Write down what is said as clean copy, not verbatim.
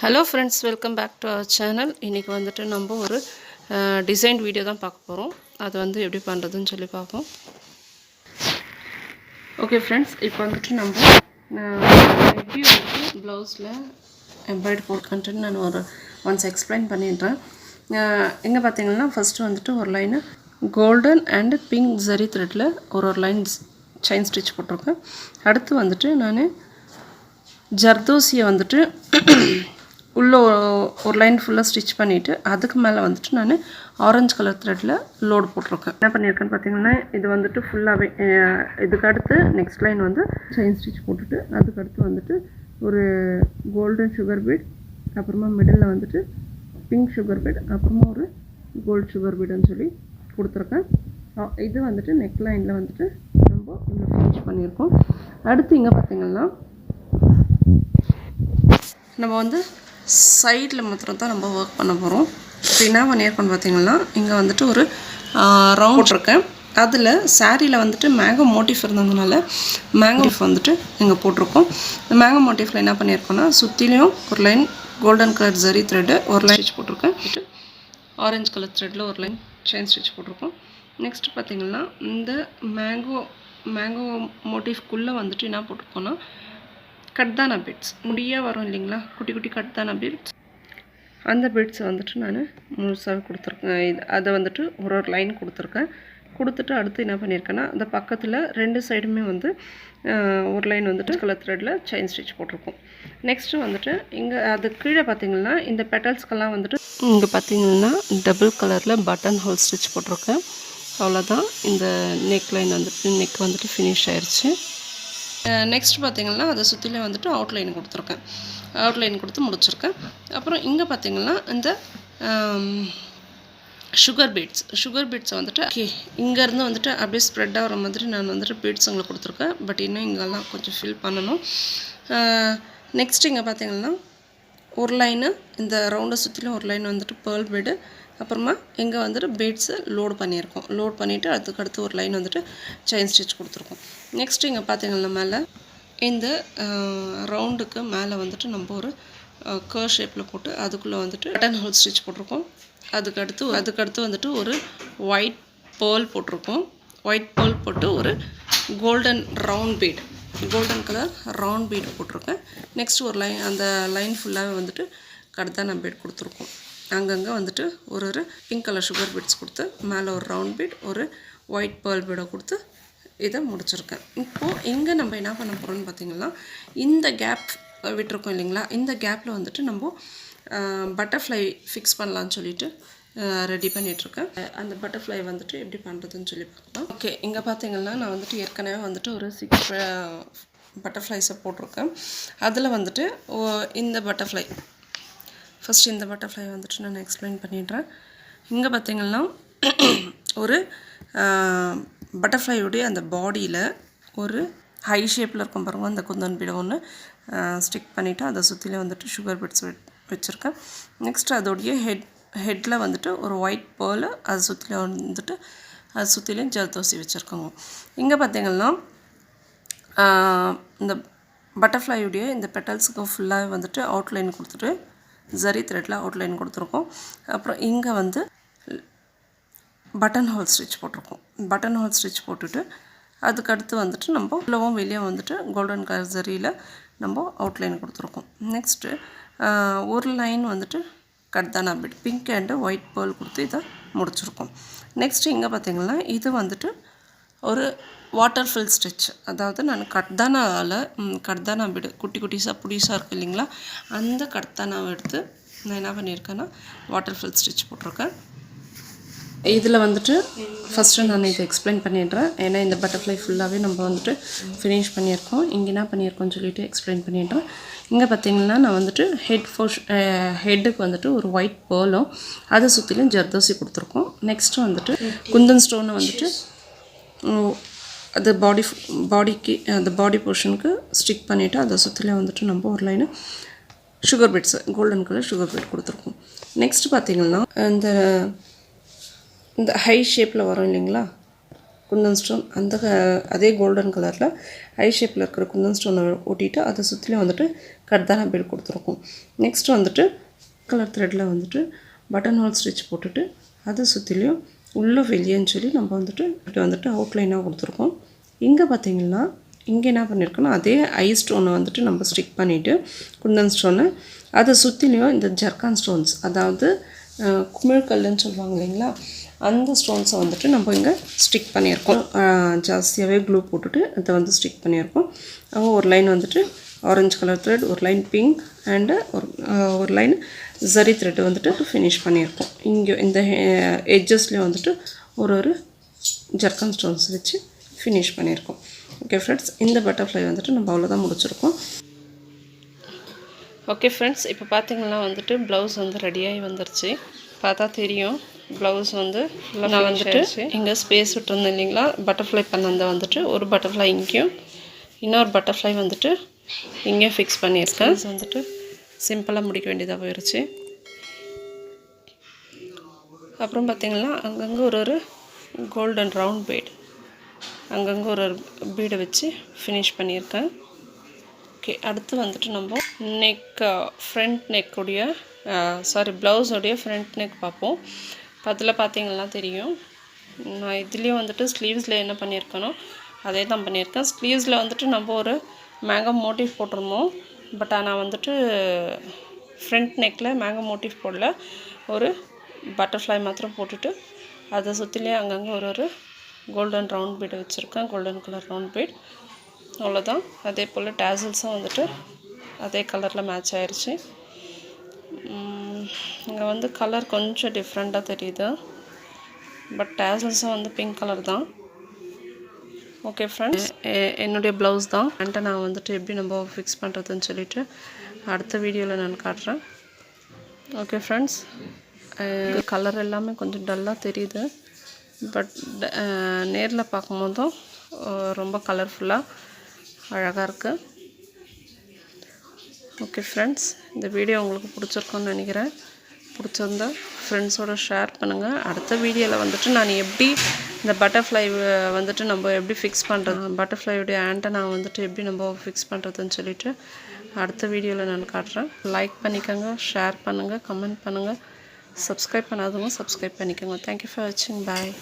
Hello friends, welcome back to our channel. இன்னைக்கு வந்துட்டு நம்ம ஒரு டிசைன் வீடியோ தான் பார்க்க போறோம். அது வந்து எப்படி பண்றதுன்னு சொல்லி பார்ப்போம். ஓகே फ्रेंड्स, இப்போ வந்துட்டு நம்ம எப்படி வந்து ப்ளவுஸ்ல எம்ப்ராய்டரி போட்டுக்கன்ட்டு நான் once explain பண்ணிடுறேன். இங்க பாத்தீங்கன்னா ஃபர்ஸ்ட் வந்துட்டு ஒரு line golden and pink zari த்ரெட்ல ஒரு லைன் செயின் ஸ்டிட்ச் போட்டுருக்கேன். அடுத்து வந்துட்டு நான் ஜர்தோசியை வந்துட்டு உள்ள ஒரு லைன் ஃபுல்லாக ஸ்டிச் பண்ணிவிட்டு அதுக்கு மேலே வந்துட்டு நான் ஆரஞ்சு கலர் த்ரெட்டில் லோடு போட்டிருக்கேன். என்ன பண்ணியிருக்கேன்னு பார்த்தீங்கன்னா இது வந்துட்டு ஃபுல்லாகவே இதுக்கு அடுத்து நெக்ஸ்ட் லைன் வந்து செயின் ஸ்டிச் போட்டுட்டு அதுக்கடுத்து வந்துட்டு ஒரு கோல்டன் சுகர் பீட், அப்புறமா மிடில் வந்துட்டு பிங்க் சுகர் பீட், அப்புறமா ஒரு கோல்டு சுகர் பீடுன்னு சொல்லி கொடுத்துருக்கேன். இது வந்துட்டு நெக் லைனில் வந்துட்டு நம்ம இவ்வளோ ஃபினிஷ் பண்ணியிருக்கோம். அடுத்து இங்கே பார்த்தீங்கன்னா நம்ம வந்து சைடில் மாத்திரம் தான் நம்ம ஒர்க் பண்ண போகிறோம். இப்போ என்ன பண்ணியிருக்கோன்னு பார்த்தீங்கன்னா இங்கே வந்துட்டு ஒரு ரவுண்ட் இருக்கேன். அதில் சாரியில் வந்துட்டு மேங்கோ மோட்டிஃப் இருந்ததுனால மேங்கோ வந்துட்டு இங்கே போட்டிருக்கோம். இந்த மேங்கோ மோட்டிஃபில் என்ன பண்ணியிருக்கோன்னா சுற்றிலையும் ஒரு line golden colour zari thread ஒரு லைன் ஸ்டிச் போட்டிருக்கேன். ஆரஞ்சு கலர் த்ரெட்டில் ஒரு லைன் செயின் ஸ்டிச் போட்டிருக்கோம். நெக்ஸ்ட் பார்த்தீங்கன்னா இந்த மேங்கோ மோட்டிஃப்குள்ளே வந்துட்டு என்ன போட்டிருக்கோன்னா கட்தானா பீட்ஸ் முடியாக வரும் இல்லைங்களா, குட்டி குட்டி கட்தானா பீட்ஸ், அந்த பீட்ஸை வந்துட்டு நான் முழுசாக கொடுத்துருக்கேன். அதை வந்துட்டு ஒரு லைன் கொடுத்துருக்கேன். கொடுத்துட்டு அடுத்து என்ன பண்ணியிருக்கேன்னா அந்த பக்கத்தில் ரெண்டு சைடுமே வந்து ஒரு லைன் வந்துட்டு கலர் த்ரெட்டில் செயின் ஸ்டிச் போட்டிருக்கோம். நெக்ஸ்ட்டு வந்துட்டு இங்கே அது கீழே பார்த்தீங்கன்னா இந்த பெட்டல்ஸ்க்கெல்லாம் வந்துட்டு இங்கே பார்த்தீங்கன்னா டபுள் கலரில் பட்டன் ஹோல் ஸ்டிச் போட்டிருக்கேன். அவ்வளோதான், இந்த நெக் லைன் வந்துட்டு நெக் வந்துட்டு ஃபினிஷ் ஆயிடுச்சு. நெக்ஸ்ட் பார்த்திங்கன்னா அதை சுற்றிலும் வந்துட்டு அவுட்லைன் கொடுத்துருக்கேன். அவுட்லைன் கொடுத்து முடிச்சிருக்கேன். அப்புறம் இங்கே பார்த்திங்கன்னா இந்த சுகர் பீட்ஸை வந்துட்டு இங்கேருந்து வந்துட்டு அப்படியே ஸ்ப்ரெட் ஆகிற மாதிரி நான் வந்துட்டு பீட்ஸ் உங்களுக்கு கொடுத்துருக்கேன். பட் இன்னும் இங்கெல்லாம் கொஞ்சம் ஃபில் பண்ணணும். நெக்ஸ்ட் இங்கே பார்த்திங்கன்னா ஒரு லைனு இந்த ரவுண்டை சுற்றிலும் ஒரு லைன் வந்துட்டு பேர்ல் பீடு, அப்புறமா இங்கே வந்துட்டு பீட்ஸை லோட் பண்ணியிருக்கோம். லோட் பண்ணிவிட்டு அதுக்கடுத்து ஒரு லைன் வந்துட்டு செயின் ஸ்டிச் கொடுத்துருக்கோம். நெக்ஸ்ட்டு இங்கே பார்த்தீங்கன்னா மேலே இந்த ரவுண்டுக்கு மேலே வந்துட்டு நம்ம ஒரு கர்வ் ஷேப்பில் போட்டு அதுக்குள்ளே வந்துட்டு பட்டன் ஹோல் ஸ்டிச் போட்டிருக்கோம். அதுக்கடுத்து வந்துட்டு ஒரு ஒயிட் பேர்ல் போட்டிருக்கோம். ஒயிட் பேர்ல் போட்டு ஒரு கோல்டன் கலர் ரவுண்ட் பீட் போட்டிருக்கேன். நெக்ஸ்ட் ஒரு லைன், அந்த லைன் ஃபுல்லாகவே வந்துட்டு கட்தானா பீட் கொடுத்துருக்கோம். அங்கங்கே வந்துட்டு ஒரு பிங்க் கலர் சுகர் பீட்ஸ் கொடுத்து மேலே ஒரு ரவுண்ட் பீட், ஒரு ஒயிட் பேர்ல் பீடை கொடுத்து இதை முடிச்சிருக்கேன். இப்போது இங்கே நம்ம என்ன பண்ண போகிறோம்னு பார்த்திங்கன்னா இந்த கேப் விட்டுருக்கோம் இல்லைங்களா, இந்த கேப்பில் வந்துட்டு நம்ம பட்டர்ஃப்ளை ஃபிக்ஸ் பண்ணலான்னு சொல்லிட்டு ரெடி பண்ணிகிட்ருக்கேன். அந்த பட்டர்ஃப்ளை வந்துட்டு எப்படி பண்ணுறதுன்னு சொல்லி பார்க்கலாம். ஓகே, இங்கே பார்த்திங்கன்னா நான் வந்துட்டு ஏற்கனவே வந்துட்டு ஒரு 6 பட்டர்ஃப்ளைஸை போட்டிருக்கேன். அதில் வந்துட்டு இந்த பட்டர்ஃப்ளை ஃபஸ்ட்டு இந்த பட்டர்ஃப்ளை வந்துட்டு நான் எக்ஸ்பிளைன் பண்ணிடுறேன். இங்கே பார்த்திங்கன்னா ஒரு பட்டர்ஃப்ளையுடைய அந்த பாடியில் ஒரு ஹை ஷேப்பில் இருக்கும் பாருங்கள், அந்த குந்தன் பீடை ஒன்று ஸ்டிக் பண்ணிவிட்டு அதை சுற்றிலே வந்துட்டு சுகர் பீட்ஸ் வச்சுருக்கேன். நெக்ஸ்ட்டு அதோடைய ஹெட்டில் வந்துட்டு ஒரு ஒயிட் பேர்ல் அது சுற்றில வந்துட்டு அது சுற்றிலையும் ஜர்தோசி வச்சுருக்கோங்க. இங்கே பார்த்திங்கன்னா இந்த பட்டர்ஃப்ளையுடைய இந்த பெட்டல்ஸுக்கு ஃபுல்லாக வந்துட்டு அவுட்லைன் கொடுத்துட்டு ஜரி த்ரெட்டில் அவுட்லைன் கொடுத்துருக்கோம். அப்புறம் இங்கே வந்து பட்டன் ஹோல் ஸ்டிச் போட்டிருக்கோம். பட்டன் ஹோல் ஸ்டிச் போட்டுட்டு அதுக்கடுத்து வந்துட்டு நம்ம உள்ளவும் வெளியே வந்துட்டு கோல்டன் கலர் ஜரியில் நம்ம அவுட்லைன் கொடுத்துருக்கோம். நெக்ஸ்ட்டு ஒரு லைன் வந்துட்டு கட்தானா bead pink and white pearl கொடுத்து இதை முடிச்சிருக்கோம். நெக்ஸ்ட்டு இங்கே பார்த்திங்கன்னா இது வந்துட்டு ஒரு வாட்டர் ஃபில் ஸ்டிச், அதாவது நான் கட்தானா பீடு குட்டி குட்டிஸாக புடிசாக இருக்குது இல்லைங்களா, அந்த கட்தானாவை எடுத்து நான் என்ன பண்ணியிருக்கேன்னா வாட்டர் ஃபில் ஸ்டிச் போட்டிருக்கேன். இதில் வந்துட்டு ஃபஸ்ட்டு நான் இதை எக்ஸ்பிளைன் பண்ணிடுறேன். ஏன்னா இந்த பட்டர்ஃப்ளை ஃபுல்லாகவே நம்ம வந்துட்டு ஃபினிஷ் பண்ணியிருக்கோம். இங்கே என்ன பண்ணியிருக்கோன்னு சொல்லிட்டு எக்ஸ்பிளைன் பண்ணிடுறேன். இங்கே பார்த்திங்கன்னா நான் வந்துட்டு ஹெட்டுக்கு வந்துட்டு ஒரு ஒயிட் பேர்லும் அதை சுற்றிலும் ஜர்தோசி கொடுத்துருக்கோம். நெக்ஸ்ட்டு வந்துட்டு குந்தன் ஸ்டோனை வந்துட்டு அது பாடிக்கு அந்த பாடி போர்ஷனுக்கு ஸ்டிக் பண்ணிவிட்டு அதை சுற்றில வந்துட்டு நம்ம ஒரு line sugar beads golden colour sugar beat கொடுத்துருக்கோம். நெக்ஸ்ட் பார்த்திங்கன்னா இந்த ஹை ஷேப்பில் வரும் இல்லைங்களா குந்தன் ஸ்டோன், அதே கோல்டன் கலரில் ஹை ஷேப்பில் இருக்கிற குந்தன் ஸ்டோனை ஒட்டிட்டு அதை சுற்றிலும் வந்துட்டு கர்தானா பீட் கொடுத்துருக்கோம். நெக்ஸ்ட்டு வந்துட்டு கலர் த்ரெட்டில் வந்துட்டு பட்டன் ஹோல் ஸ்டிச் போட்டுட்டு அதை சுற்றிலையும் உள்ளே வெளியேன்னு சொல்லி நம்ம வந்துட்டு அவுட்லைனாக கொடுத்துருக்கோம். இங்கே பார்த்திங்கன்னா இங்கே என்ன பண்ணியிருக்கோன்னா அதே ஐ ஸ்டோனை வந்துட்டு நம்ம ஸ்டிக் பண்ணிவிட்டு குந்தன் ஸ்டோனை அதை சுற்றிலையும் இந்த ஜர்கான் ஸ்டோன்ஸ், அதாவது குமிழ்கல்லுன்னு சொல்லுவாங்க இல்லைங்களா, அந்த ஸ்டோன்ஸை வந்துட்டு நம்ம இங்கே ஸ்டிக் பண்ணியிருக்கோம். ஜாஸ்தியாகவே க்ளூ போட்டுட்டு அதை வந்து ஸ்டிக் பண்ணியிருக்கோம். அங்கே ஒரு லைன் வந்துட்டு ஆரஞ்சு கலர் த்ரெட், ஒரு லைன் பிங்க் அண்டு ஒரு லைன் ஜரி த்ரெட்டு வந்துட்டு ஃபினிஷ் பண்ணியிருக்கோம். இங்கே இந்த எட்ஜஸ்லேயும் வந்துட்டு ஒரு ஜர்கான் ஸ்டோன்ஸ் வச்சு ஃபினிஷ் பண்ணியிருக்கோம். ஓகே ஃப்ரெண்ட்ஸ், இந்த பட்டர்ஃப்ளை வந்துட்டு நம்ம அவ்வளோதான் முடிச்சிருக்கோம். ஓகே ஃப்ரெண்ட்ஸ், இப்போ பார்த்திங்கன்னா வந்துட்டு ப்ளவுஸ் வந்து ரெடியாகி வந்துருச்சு. பார்த்தா தெரியும் ப்ளவுஸ் வந்து நான் வந்துட்டு இங்கே ஸ்பேஸ் விட்டுருந்தேன் இல்லைங்களா, பட்டர்ஃப்ளை பண்ணதை வந்துட்டு ஒரு பட்டர்ஃப்ளை இங்கேயும் இன்னொரு பட்டர்ஃப்ளை வந்துட்டு இங்கேயும் ஃபிக்ஸ் பண்ணியிருக்கேன். வந்துட்டு சிம்பிளாக முடிக்க வேண்டியதாக போயிடுச்சு. அப்புறம் பார்த்திங்கன்னா அங்கங்கே ஒரு கோல்டன் ரவுண்ட் பீட், அங்கங்கே ஒரு பீடை வச்சு ஃபினிஷ் பண்ணியிருக்கேன். ஓகே, அடுத்து வந்துட்டு நம்ம ஃப்ரண்ட் நெக்குடைய ப்ளவுஸோடைய ஃப்ரண்ட் நெக் பார்ப்போம். அதில் பார்த்திங்கன்னா தெரியும், நான் இதுலேயும் வந்துட்டு ஸ்லீவ்ஸில் என்ன பண்ணியிருக்கேனோ அதே தான் பண்ணியிருக்கேன். ஸ்லீவ்ஸில் வந்துட்டு நம்ம ஒரு மேங்கோ மோட்டிவ் போட்டிருந்தோம். பட் ஆனால் வந்துட்டு ஃப்ரண்ட் நெக்கில் மேங்கோ மோட்டிவ் போடல, ஒரு பட்டர்ஃப்ளை மாத்திரம் போட்டுட்டு அதை சுற்றிலே அங்கங்கே ஒரு கோல்டன் ரவுண்ட் பீட் வச்சுருக்கேன், கோல்டன் கலர் ரவுண்ட் பீட். அவ்வளோதான். அதே போல் டேசல்ஸும் வந்துட்டு அதே கலரில் மேட்ச் ஆயிடுச்சு. இங்கே வந்து கலர் கொஞ்சம் டிஃப்ரெண்ட்டாக தெரியுது, பட் டேசல்ஸும் வந்து பிங்க் கலர் தான். ஓகே ஃப்ரெண்ட்ஸ், என்னுடைய ப்ளவுஸ் தான். அண்ட்டை நான் வந்துட்டு எப்படி நம்ம ஃபிக்ஸ் பண்ணுறதுன்னு சொல்லிவிட்டு அடுத்த வீடியோவில் நான் காட்டுறேன். ஓகே ஃப்ரெண்ட்ஸ், கலர் எல்லாமே கொஞ்சம் டல்லாக தெரியுது, பட் நேரில் பார்க்கும்போதும் ரொம்ப கலர்ஃபுல்லாக அழகாக இருக்குது. ஓகே ஃப்ரெண்ட்ஸ், இந்த வீடியோ உங்களுக்கு பிடிச்சிருக்குன்னு நினைக்கிறேன். பிடிச்சிருந்தா ஃப்ரெண்ட்ஸோடு ஷேர் பண்ணுங்கள். அடுத்த வீடியோவில் வந்துட்டு நான் எப்படி இந்த பட்டர்ஃப்ளை வந்துட்டு நம்ம எப்படி ஃபிக்ஸ் பண்ணுறது, பட்டர்ஃப்ளையுடைய ஆண்டனா வந்துட்டு எப்படி நம்ம ஃபிக்ஸ் பண்ணுறதுன்னு சொல்லிவிட்டு அடுத்த வீடியோவில் நான் காட்டுறேன். லைக் பண்ணிக்கோங்க, ஷேர் பண்ணுங்கள், கமெண்ட் பண்ணுங்கள், சப்ஸ்கிரைப் பண்ணாதவங்க சப்ஸ்கிரைப் பண்ணிக்கோங்க. தேங்க்யூ ஃபார் வாட்சிங். பாய்.